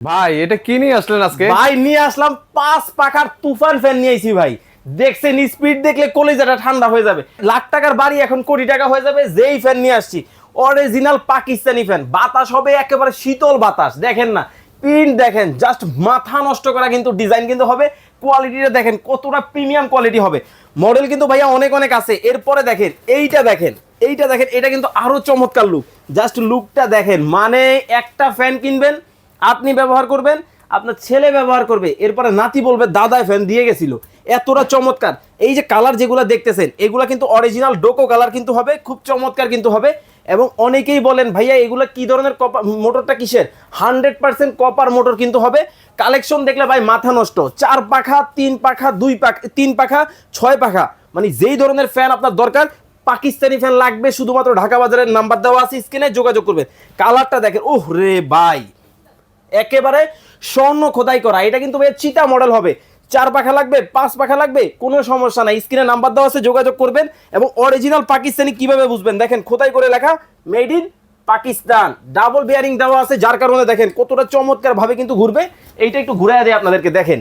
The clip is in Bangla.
ভাই এটা কি নিয়ে আসলেন আজকে? ভাই নিয়ে আসলাম 5 পাখার তুফান ফ্যান নিয়ে আইছি ভাই। দেখছেন স্পিড দেখলে কলিজাটা ঠান্ডা হয়ে যাবে। লাখ টাকার বাড়ি এখন কোটি টাকা হয়ে যাবে যেই ফ্যান নিয়ে আসছি। অরিজিনাল পাকিস্তানি ফ্যান, বাতাস হবে একেবারে শীতল বাতাস। দেখেন না প্রিন্ট দেখেন, জাস্ট মাথা নষ্ট করা কিন্তু ডিজাইন কিন্তু হবে। কোয়ালিটিটা দেখেন কতটা প্রিমিয়াম কোয়ালিটি হবে। মডেল কিন্তু ভাইয়া অনেক অনেক আছে। এরপরে দেখেন এইটা দেখেন, এইটা দেখেন, এটা কিন্তু আরো চমৎকার লুক। জাস্ট লুকটা দেখেন, মানে একটা ফ্যান কিনবেন, আপনি ব্যবহার করবেন, আপনার ছেলে ব্যবহার করবে, এরপরে নাতি বলবে দাদায় ফ্যান দিয়ে গেছিল। এতটা চমৎকার। এই যে কালার যেগুলো দেখতেছেন এগুলা কিন্তু অরিজিনাল ডোকো কালার কিন্তু হবে, খুব চমৎকার কিন্তু হবে। এবং অনেকেই বলেন ভাইয়া এগুলো কি ধরনের কপার মোটরটা কিসের, 100% কপার মোটর কিন্তু হবে। কালেকশন দেখলে ভাই মাথা নষ্ট। 4 পাখা, 3 পাখা, 2 পাখা, 3 পাখা, 6 পাখা, মানে যেই ধরনের ফ্যান আপনার দরকার, পাকিস্তানি ফ্যান লাগবে শুধুমাত্র ঢাকা বাজারের নাম্বার দেওয়া আছে স্ক্রিনে, যোগাযোগ করবেন। কালারটা দেখেন, ওহ রে ভাই, একেবারে স্বর্ণ খোদাই করা। এটা কিন্তু ভাই চিতা মডেল হবে। 4 পাখা লাগবে, 5 পাখা লাগবে, কোনো সমস্যা নাই, স্ক্রিনে নাম্বার দেওয়া আছে, যোগাযোগ করবেন। এবং অরিজিনাল পাকিস্তানি কিভাবে বুঝবেন, দেখেন খোদাই করে লেখা made in Pakistan, double bearing দেওয়া আছে, যার কারণে দেখেন কতটা চমৎকার ভাবে কিন্তু ঘুরবে। এইটা একটু ঘুরাইয়া দেয় আপনাদেরকে, দেখেন।